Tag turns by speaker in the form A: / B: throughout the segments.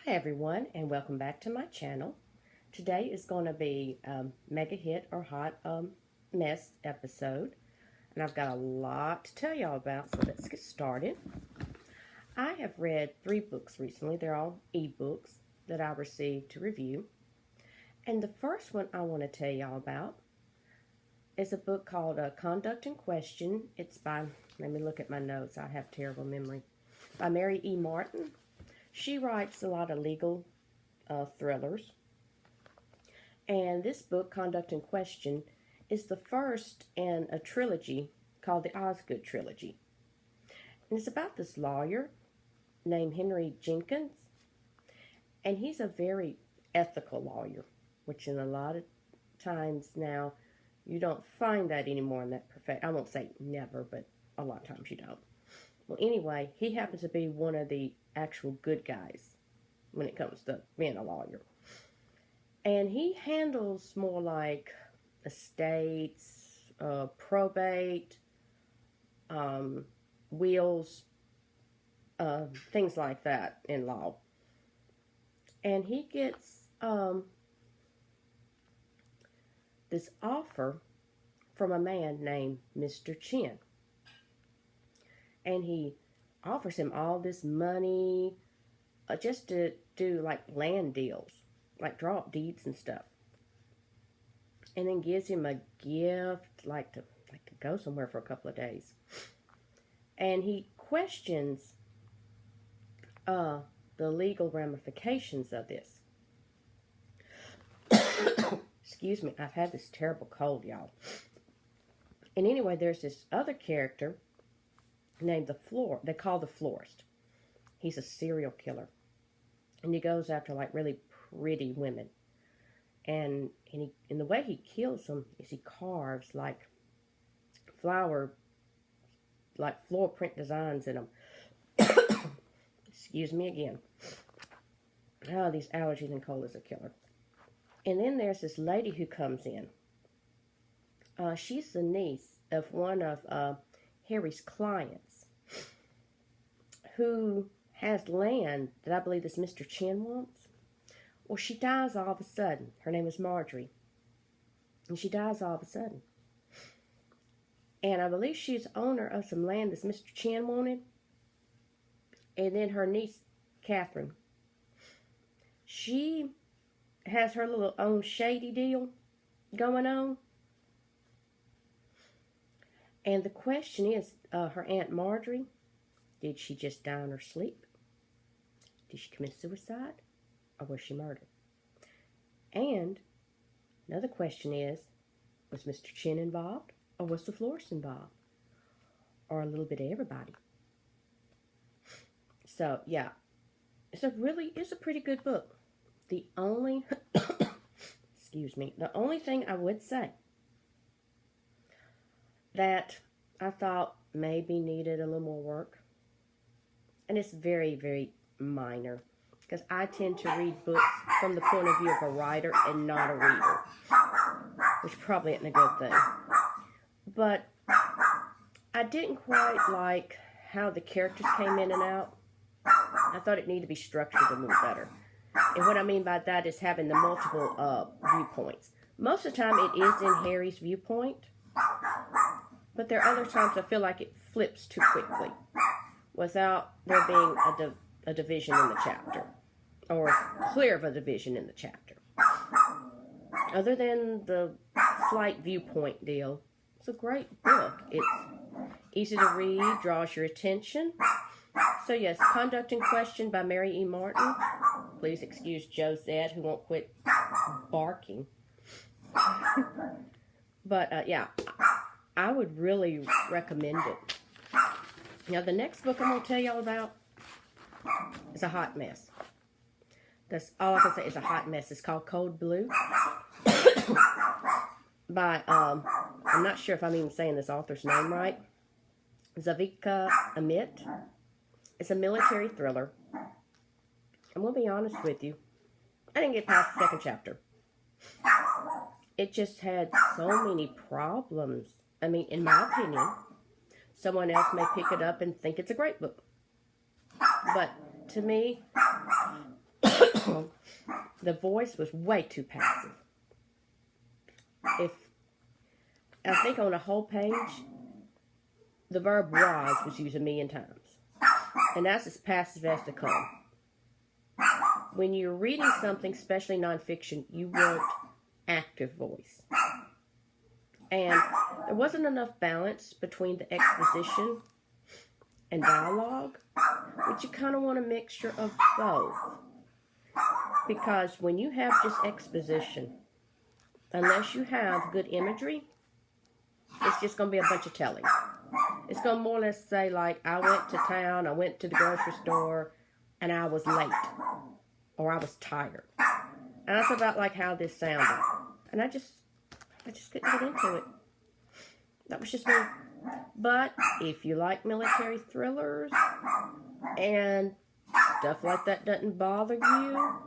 A: Hi everyone, and welcome back to my channel. Today is going to be a mega hit or hot mess episode, and I've got a lot to tell y'all about, so let's get started. I have read 3 books recently. They're all ebooks that I received to review, and the first one I want to tell y'all about is a book called Conduct and Question. It's by, let me look at my notes, I have terrible memory, by Mary E. Martin. She writes a lot of legal thrillers. And this book, Conduct and Question, is the first in a trilogy called the Osgood Trilogy. And it's about this lawyer named Henry Jenkins. And he's a very ethical lawyer, which in a lot of times now, you don't find that anymore in that profession. I won't say never, but a lot of times you don't. Well, anyway, he happens to be one of the actual good guys when it comes to being a lawyer. And he handles more like estates, probate, wills, things like that in law. And he gets this offer from a man named Mr. Chin. And he offers him all this money just to do like land deals, like draw up deeds and stuff. And then gives him a gift, like to go somewhere for a couple of days. And he questions the legal ramifications of this. Excuse me, I've had this terrible cold, y'all. And anyway, there's this other character named they call the florist. He's a serial killer, and he goes after like really pretty women, and the way he kills them is he carves like flower print designs in them. Excuse me again. Oh, these allergies and cold is a killer. And then there's this lady who comes in. She's the niece of one of Harry's clients, who has land that I believe this Mr. Chin wants. Well, she dies all of a sudden. Her name is Marjorie. And she dies all of a sudden. And I believe she's owner of some land that Mr. Chin wanted. And then her niece, Catherine, she has her little own shady deal going on. And the question is, her Aunt Marjorie, did she just die in her sleep? Did she commit suicide? Or was she murdered? And another question is, was Mr. Chin involved? Or was the florist involved? Or a little bit of everybody? So, yeah. It's a pretty good book. The only, excuse me, the only thing I would say that I thought maybe needed a little more work, and it's very, very minor, because I tend to read books from the point of view of a writer and not a reader, which probably isn't a good thing. But I didn't quite like how the characters came in and out. I thought it needed to be structured a little better. And what I mean by that is having the multiple viewpoints. Most of the time it is in Harry's viewpoint, but there are other times I feel like it flips too quickly without there being a division in the chapter, or clear of a division in the chapter. Other than the slight viewpoint deal, it's a great book. It's easy to read, draws your attention. So yes, Conduct and Question by Mary E. Martin. Please excuse Josette, who won't quit barking. But yeah, I would really recommend it. Now, the next book I'm going to tell y'all about is a hot mess. That's all I can say is a hot mess. It's called Code Blue by, I'm not sure if I'm even saying this author's name right, Zavika Amit. It's a military thriller. I'm going to be honest with you. I didn't get past the 2nd chapter. It just had so many problems. I mean, in my opinion, someone else may pick it up and think it's a great book. But to me, the voice was way too passive. I think on a whole page, the verb was used 1,000,000 times. And that's as passive as they come. When you're reading something, especially nonfiction, you want active voice. And there wasn't enough balance between the exposition and dialogue, but you kind of want a mixture of both. Because when you have just exposition, unless you have good imagery, it's just going to be a bunch of telling. It's going to more or less say, like, I went to town, I went to the grocery store, and I was late. Or I was tired. And that's about like how this sounded. And I just couldn't get into it. That was just me. But if you like military thrillers and stuff like that doesn't bother you,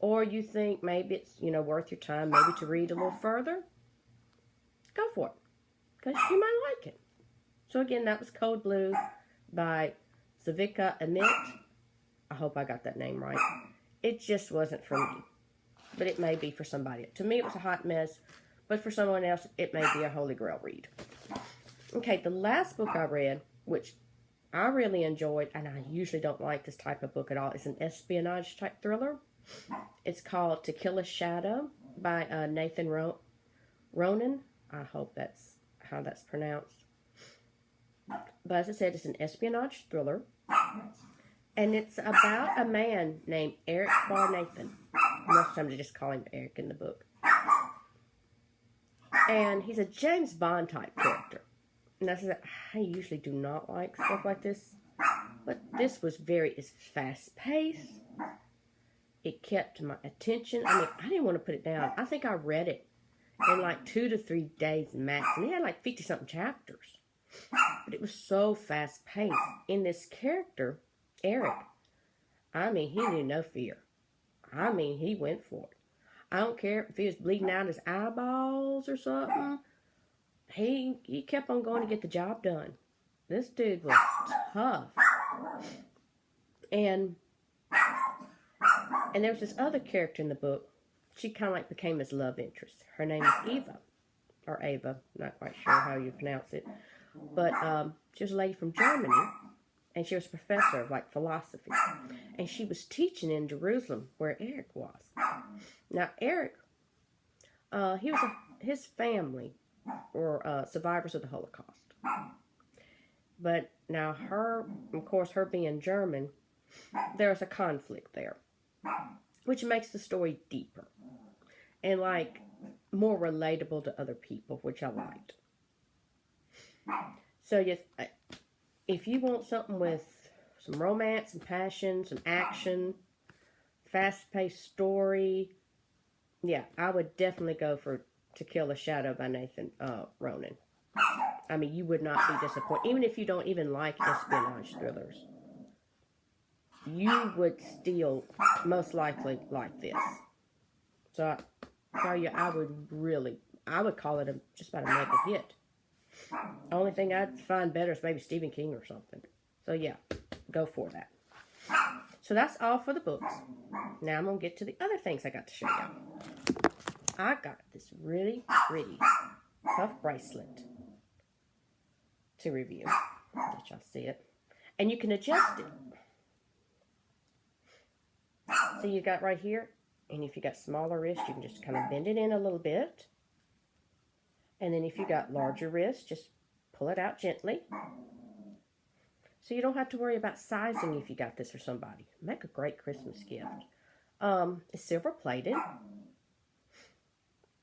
A: or you think maybe it's, worth your time maybe to read a little further, go for it. Because you might like it. So again, that was Code Blue by Savika Amit. I hope I got that name right. It just wasn't for me. But it may be for somebody. To me, it was a hot mess. But for someone else, it may be a Holy Grail read. Okay, the last book I read, which I really enjoyed, and I usually don't like this type of book at all, is an espionage-type thriller. It's called To Kill a Shadow by Nathan Ronan. I hope that's how that's pronounced. But as I said, it's an espionage thriller. And it's about a man named Eric Barnathan. Most times they just call him Eric in the book. And he's a James Bond type character. And I usually do not like stuff like this. But this was it's fast paced. It kept my attention. I mean, I didn't want to put it down. I think I read it in like 2 to 3 days max. And it had like 50-something chapters. But it was so fast paced. In this character, Eric, I mean, he knew no fear. I mean, he went for it. I don't care if he was bleeding out his eyeballs or something. He kept on going to get the job done. This dude was tough. And there was this other character in the book. She kind of like became his love interest. Her name is Eva. Or Ava. Not quite sure how you pronounce it. But she was a lady from Germany. And she was a professor of, like, philosophy. And she was teaching in Jerusalem, where Eric was. Now, Eric, his family were survivors of the Holocaust. But now of course, her being German, there's a conflict there. Which makes the story deeper. And, like, more relatable to other people, which I liked. So, yes, if you want something with some romance and passion, some action, fast-paced story, yeah, I would definitely go for To Kill a Shadow by Nathan Ronan. I mean, you would not be disappointed. Even if you don't even like espionage thrillers, you would still most likely like this. So, I tell you, I would call it just about a mega hit. Only thing I'd find better is maybe Stephen King or something. So yeah, go for that. So that's all for the books. Now I'm going to get to the other things I got to show you. I got this really pretty cuff bracelet to review. Let y'all see it. And you can adjust it. So you got right here. And if you got smaller wrists, you can just kind of bend it in a little bit. And then if you got larger wrists, just pull it out gently. So you don't have to worry about sizing if you got this for somebody. Make a great Christmas gift. It's silver plated.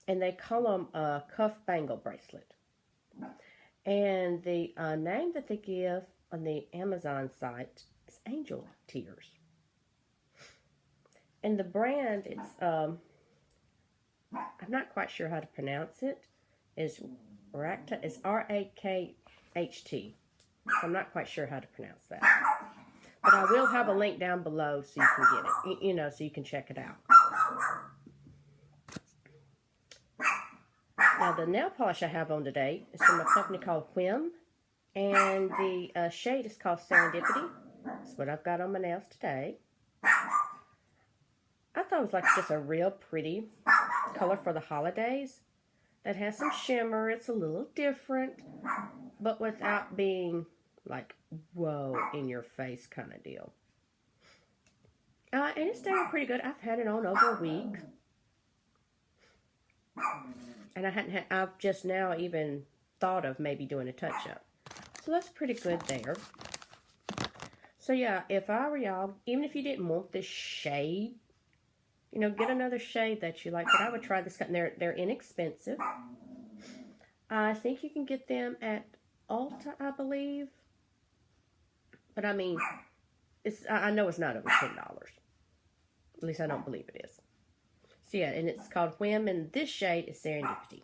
A: And they call them a cuff bangle bracelet. And the name that they give on the Amazon site is Angel Tears. And the brand, it's, I'm not quite sure how to pronounce it. It's Rakta. It's R-A-K-H-T. So I'm not quite sure how to pronounce that. But I will have a link down below so you can get it, so you can check it out. Now, the nail polish I have on today is from a company called Whim. And the shade is called Serendipity. That's what I've got on my nails today. I thought it was like just a real pretty color for the holidays that has some shimmer. It's a little different, but without being like, whoa, in your face kind of deal. And it's staying pretty good. I've had it on over a week. And I've just now even thought of maybe doing a touch-up. So that's pretty good there. So yeah, if I were y'all, even if you didn't want this shade, you know, get another shade that you like. But I would try this. They're inexpensive. I think you can get them at Ulta, I believe. But I mean, I know it's not over $10. At least I don't believe it is. So yeah, and it's called Whim, and this shade is Serendipity.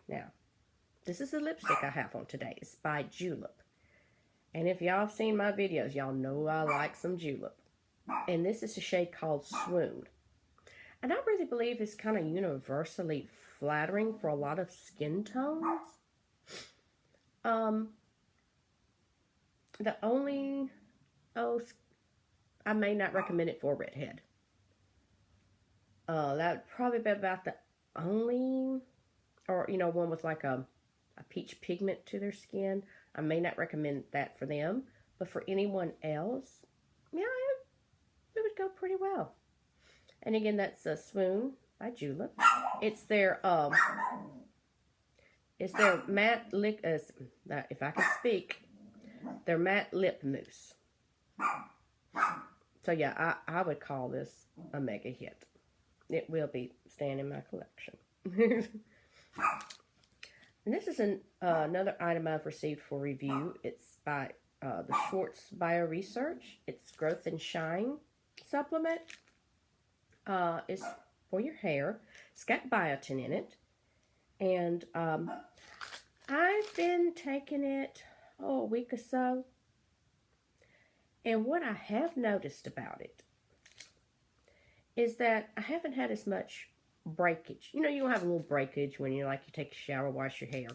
A: Now, this is the lipstick I have on today. It's by Julep. And if y'all have seen my videos, y'all know I like some Julep. And this is a shade called Swoon. And I really believe it's kind of universally flattering for a lot of skin tones. The only, I may not recommend it for a redhead. That would probably be about the only, or, you know, one with like a peach pigment to their skin. I may not recommend that for them. But for anyone else, yeah, it would go pretty well. And again, that's a Swoon by Julep. It's their matte lip, if I can speak, their matte lip mousse. So yeah, I would call this a mega hit. It will be staying in my collection. And this is another item I've received for review. It's by the Schwartz Bio Research. It's Growth and Shine supplement. It's for your hair. It's got biotin in it. And I've been taking it, a week or so. And what I have noticed about it is that I haven't had as much breakage. You know, you'll have a little breakage when you take a shower, wash your hair.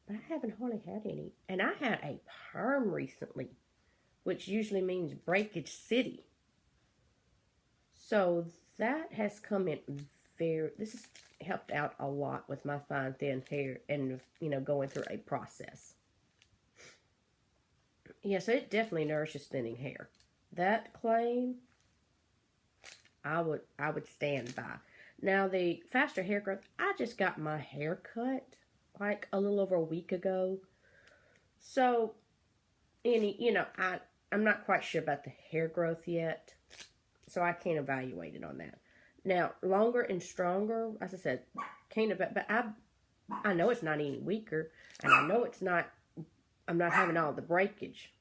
A: But I haven't hardly had any. And I had a perm recently, which usually means breakage city. So that has come in this has helped out a lot with my fine, thin hair and, you know, going through a process. Yeah, so it definitely nourishes thinning hair. That claim, I would stand by. Now, the faster hair growth, I just got my hair cut like a little over a week ago. So, you know, I'm not quite sure about the hair growth yet. So I can't evaluate it on that. Now, longer and stronger, as I said, can't evaluate. But I know it's not any weaker. And I know it's not, I'm not having all the breakage.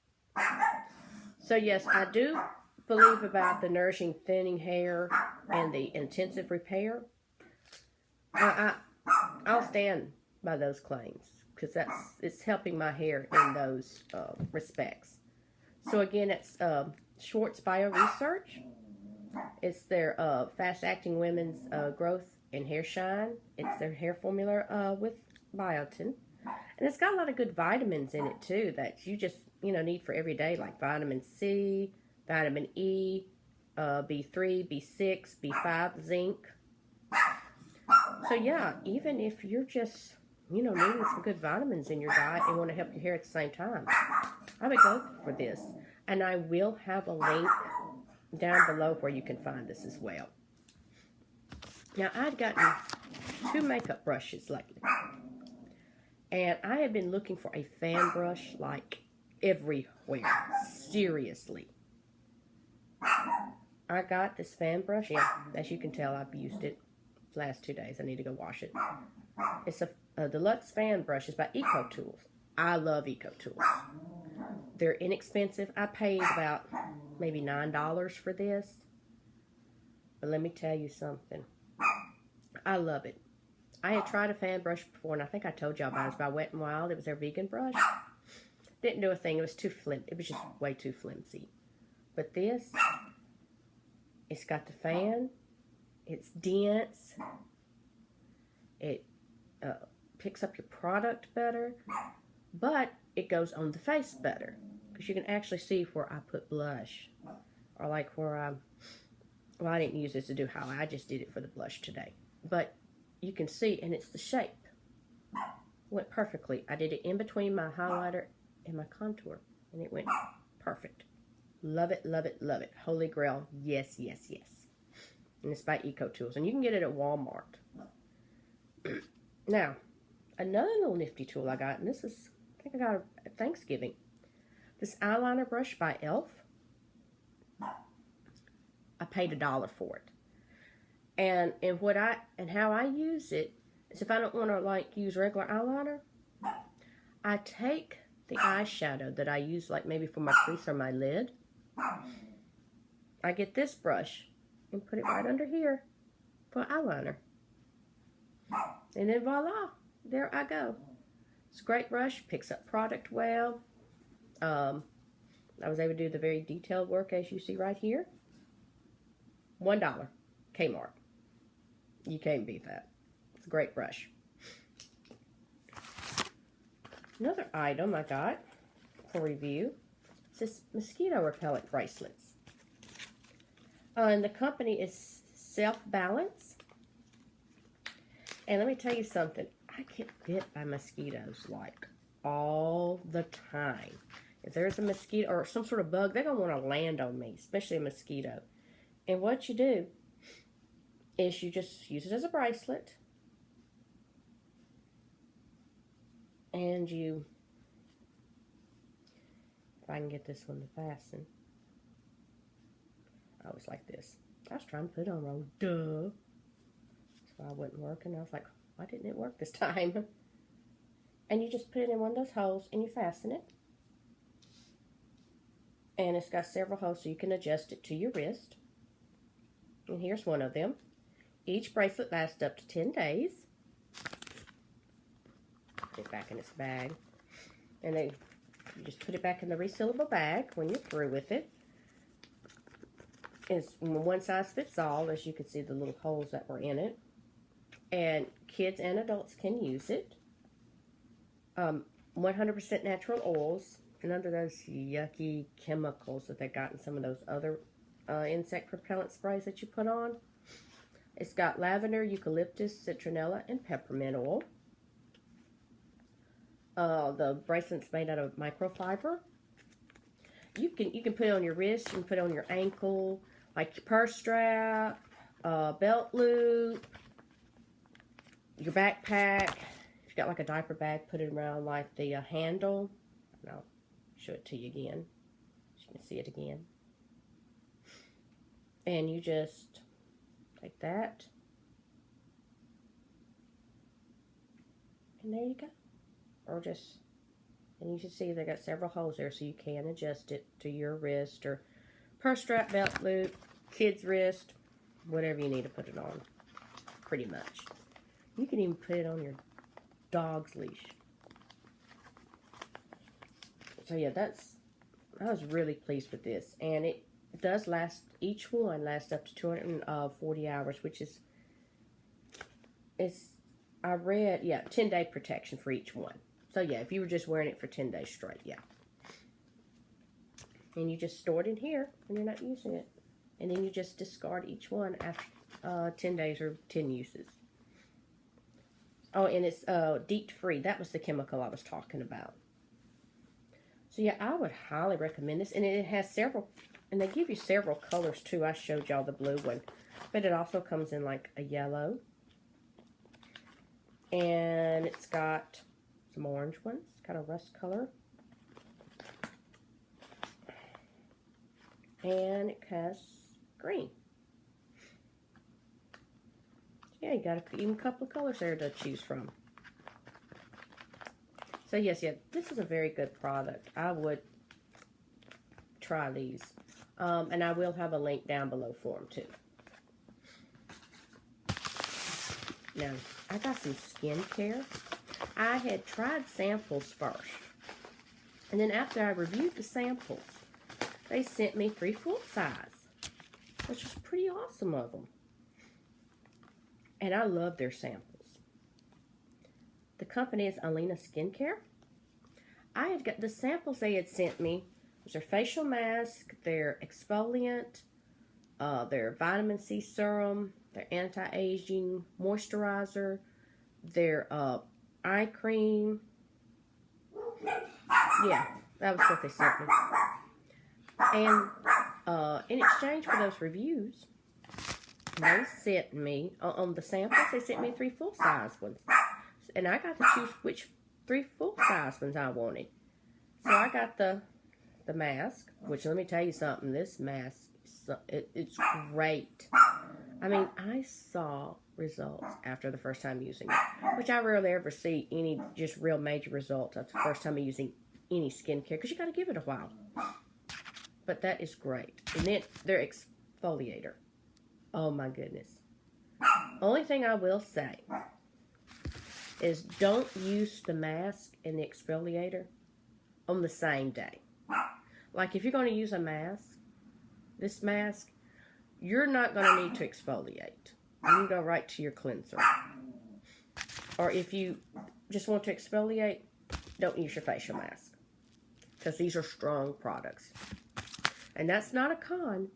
A: So yes, I do believe about the nourishing thinning hair and the intensive repair. I'll stand by those claims because it's helping my hair in those respects. So again, it's Schwartz Bio Research. It's their fast-acting women's growth and hair shine. It's their hair formula with biotin. And it's got a lot of good vitamins in it, too, that you just, you know, need for every day, like vitamin C, vitamin E, B3, B6, B5, zinc. So, yeah, even if you're just, you know, needing some good vitamins in your diet and want to help your hair at the same time, I would go for this. And I will have a link down below where you can find this as well. Now, I'd gotten 2 makeup brushes lately. And I have been looking for a fan brush, like, everywhere. Seriously. I got this fan brush. Yeah, as you can tell, I've used it the last 2 days. I need to go wash it. It's a deluxe fan brush. It's by EcoTools. I love EcoTools. They're inexpensive. I paid about maybe $9 for this. But let me tell you something. I love it. I had tried a fan brush before, and I think I told y'all about it. It was by Wet n Wild. It was their vegan brush. Didn't do a thing. It was too flimsy. It was just way too flimsy. But this, it's got the fan. It's dense. It picks up your product better. But it goes on the face better. Because you can actually see where I put blush or like where well, I didn't use this to do highlight. I just did it for the blush today. But you can see, and it's the shape. Went perfectly. I did it in between my highlighter and my contour, and it went perfect. Love it, love it, love it. Holy Grail, yes, yes, yes. And it's by Eco Tools, and you can get it at Walmart. Now, another little nifty tool I got, and this is, I think I got it at Thanksgiving. This eyeliner brush by e.l.f. I paid $1 for it. And how I use it is, if I don't want to like use regular eyeliner, I take the eyeshadow that I use like maybe for my crease or my lid. I get this brush and put it right under here for eyeliner. And then voila, there I go. It's a great brush, picks up product well. I was able to do the very detailed work as you see right here. $1, Kmart. You can't beat that. It's a great brush. Another item I got for review is this mosquito repellent bracelets. And the company is Self-Balance. And let me tell you something. I get bit by mosquitoes like all the time. If there's a mosquito or some sort of bug, they're going to want to land on me, especially a mosquito. And what you do is you just use it as a bracelet. And you, if I can get this one to fasten. Oh, it's like this. I was trying to put it on wrong. Duh. That's why it wasn't working. I was like, why didn't it work this time? And you just put it in one of those holes and you fasten it. And it's got several holes so you can adjust it to your wrist. And here's one of them. Each bracelet lasts up to 10 days. Put it back in its bag. And you just put it back in the resealable bag when you're through with it. It's one size fits all, as you can see the little holes that were in it. And kids and adults can use it. 100% natural oils. And under those yucky chemicals that they got in some of those other insect repellent sprays that you put on. It's got lavender, eucalyptus, citronella, and peppermint oil. The bracelet's made out of microfiber. You can put it on your wrist, you can put it on your ankle, like your purse strap, belt loop, your backpack. If you've got like a diaper bag, put it around like the handle. And I'll show it to you again so you can see it again. And you just take that. And there you go. Or just, and you can see they got several holes there so you can adjust it to your wrist or purse strap, belt loop, kid's wrist, whatever you need to put it on, pretty much. You can even put it on your dog's leash. So yeah, I was really pleased with this. And it does last, each one lasts up to 240 hours, which is, I read, yeah, 10-day protection for each one. So yeah, if you were just wearing it for 10 days straight, yeah. And you just store it in here when you're not using it. And then you just discard each one after 10 days or 10 uses. Oh, and it's DEET free. That was the chemical I was talking about. So yeah, I would highly recommend this. And it has several, and they give you several colors too. I showed y'all the blue one. But it also comes in like a yellow. And it's got some orange ones, kind of rust color. And it has green. Yeah, you got even a couple of colors there to choose from. So yes, yeah, this is a very good product. I would try these. And I will have a link down below for them too. Now, I got some skincare. I had tried samples first. And then after I reviewed the samples, they sent me 3 full size, which was pretty awesome of them. And I love their samples. The company is Alina Skincare. I had got the samples they had sent me It's their facial mask, their exfoliant, their vitamin C serum, their anti-aging moisturizer, their eye cream. Yeah, that was what they sent me. And in exchange for those reviews, they sent me, on the samples, they sent me 3 full-size ones. And I got to choose which 3 full-size ones I wanted. So I got the mask, which let me tell you something, this mask, it's great. I mean, I saw results after the first time using it, which I rarely ever see any just real major results after the first time of using any skincare, because you got to give it a while. But that is great. And then their exfoliator. Oh my goodness. Only thing I will say is don't use the mask and the exfoliator on the same day. Like if you're going to use a mask, this mask, you're not going to need to exfoliate. You can go right to your cleanser. Or if you just want to exfoliate, don't use your facial mask, because these are strong products. And that's not a con.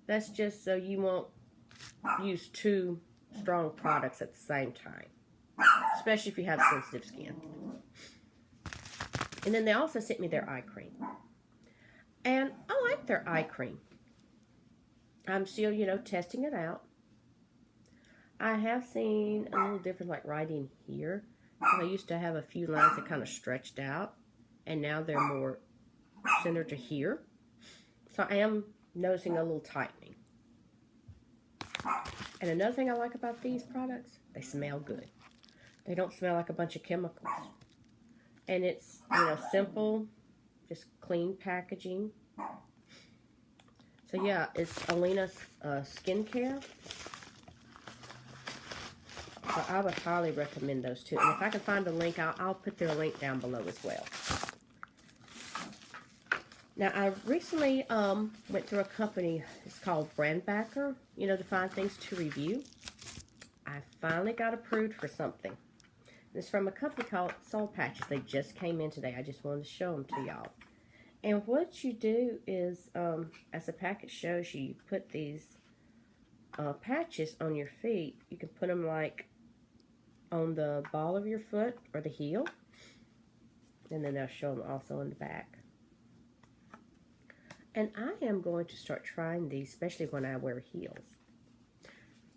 A: That's just so you won't use 2 strong products at the same time, especially if you have sensitive skin. And then they also sent me their eye cream. And I like their eye cream. I'm still, testing it out. I have seen a little difference, like right in here. I used to have a few lines that kind of stretched out, and now they're more centered to here. So I am noticing a little tightening. And another thing I like about these products, they smell good. They don't smell like a bunch of chemicals. And it's, simple, just clean packaging. So yeah, it's Alina's skincare. So I would highly recommend those 2. And if I can find a link, I'll put their link down below as well. Now, I recently went through a company, it's called Brandbacker, to find things to review. I finally got approved for something. It's from a company called Soul Patches. They just came in today. I just wanted to show them to y'all. And what you do is, as the package shows you, you put these patches on your feet. You can put them like on the ball of your foot or the heel. And then they'll show them also in the back. And I am going to start trying these, especially when I wear heels.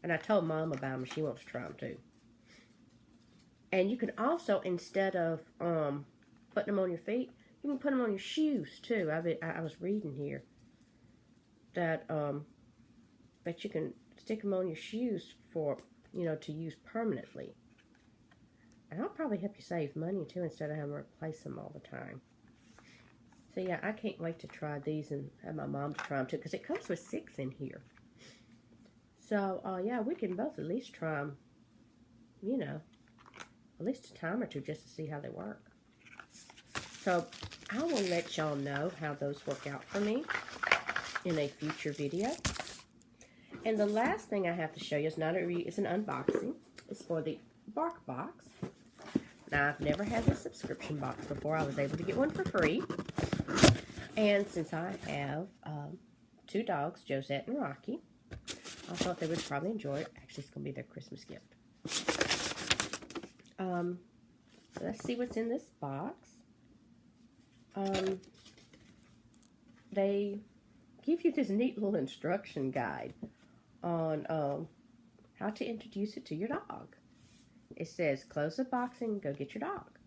A: And I told Mom about them. She wants to try them too. And you can also, instead of putting them on your feet, you can put them on your shoes too. I was reading here that you can stick them on your shoes for, to use permanently. And that'll probably help you save money too, instead of having to replace them all the time. So yeah, I can't wait to try these and have my mom to try them too, because it comes with 6 in here. So yeah, we can both at least try them, at least a time or 2 just to see how they work. So I will let y'all know how those work out for me in a future video. And the last thing I have to show you is not a review, it's an unboxing. It's for the Bark Box. Now, I've never had this subscription box before. I was able to get one for free. And since I have 2 dogs, Josette and Rocky, I thought they would probably enjoy it. Actually, it's going to be their Christmas gift. So let's see what's in this box. They give you this neat little instruction guide on how to introduce it to your dog. It says, close the box and go get your dog.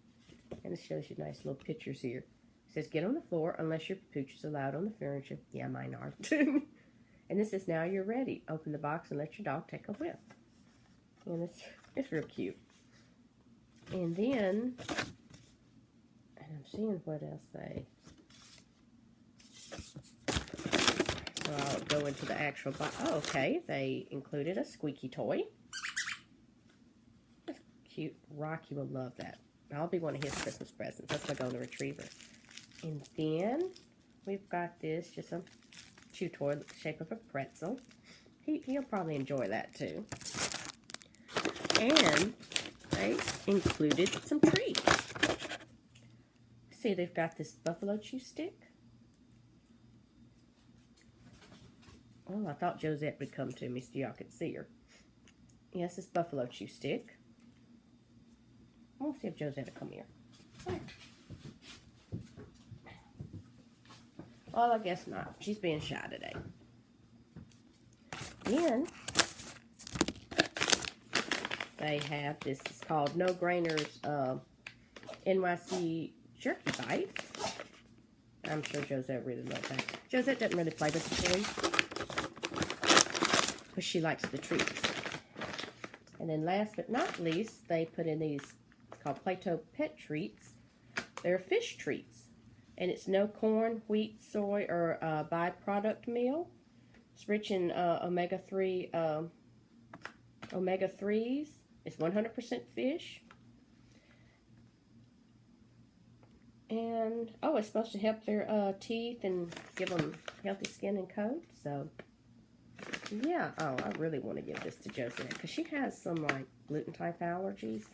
A: And it shows you nice little pictures here. It says, get on the floor unless your pooch is allowed on the furniture. Yeah, mine are too. And this says, now you're ready. Open the box and let your dog take a whiff. And it's real cute. And then, and I'm seeing what else they... So I'll go into the actual box. Oh, okay. They included a squeaky toy. That's cute. Rocky will love that. That'll be one of his Christmas presents. That's my golden retriever. And then we've got this, just a chew toy in the shape of a pretzel. He'll probably enjoy that too. And they included some treats. See, they've got this buffalo chew stick. Oh, I thought Josette would come to me so y'all could see her. Yes, it's buffalo chew stick. We'll see if Josette will come here. Well, I guess not. She's being shy today. Then they have this. It's called No Grainers NYC Jerky Bites. I'm sure Josette really loves that. Josette doesn't really play with the toys because she likes the treats. And then last but not least, they put in these, it's called Play-Doh Pet Treats. They're fish treats. And it's no corn, wheat, soy, or byproduct meal. It's rich in omega-3s. It's 100% fish. And, oh, it's supposed to help their teeth and give them healthy skin and coat. So, yeah. Oh, I really want to give this to Josette because she has some, like, gluten-type allergies.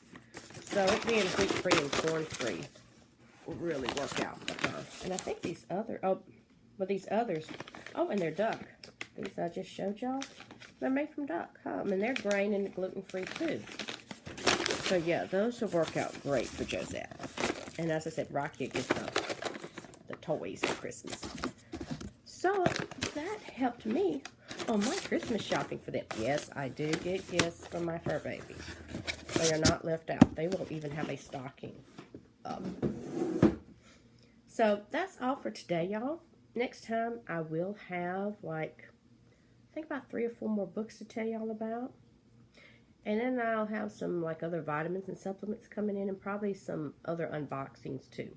A: So, it being wheat-free and corn-free will really work out for her. And I think these other, these others, and they're duck. These I just showed y'all. They're made from duck. And they're grain and gluten-free, too. So, yeah, those will work out great for Josette. And as I said, Rocky gets the toys for Christmas. So, that helped me on my Christmas shopping for them. Yes, I do get gifts from my fur babies. They are not left out. They won't even have a stocking up. So, that's all for today, y'all. Next time, I will have, like, I think about 3 or 4 more books to tell y'all about. And then I'll have some, like, other vitamins and supplements coming in and probably some other unboxings, too.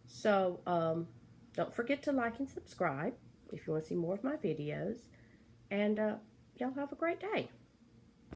A: So, don't forget to like and subscribe if you want to see more of my videos. And y'all have a great day.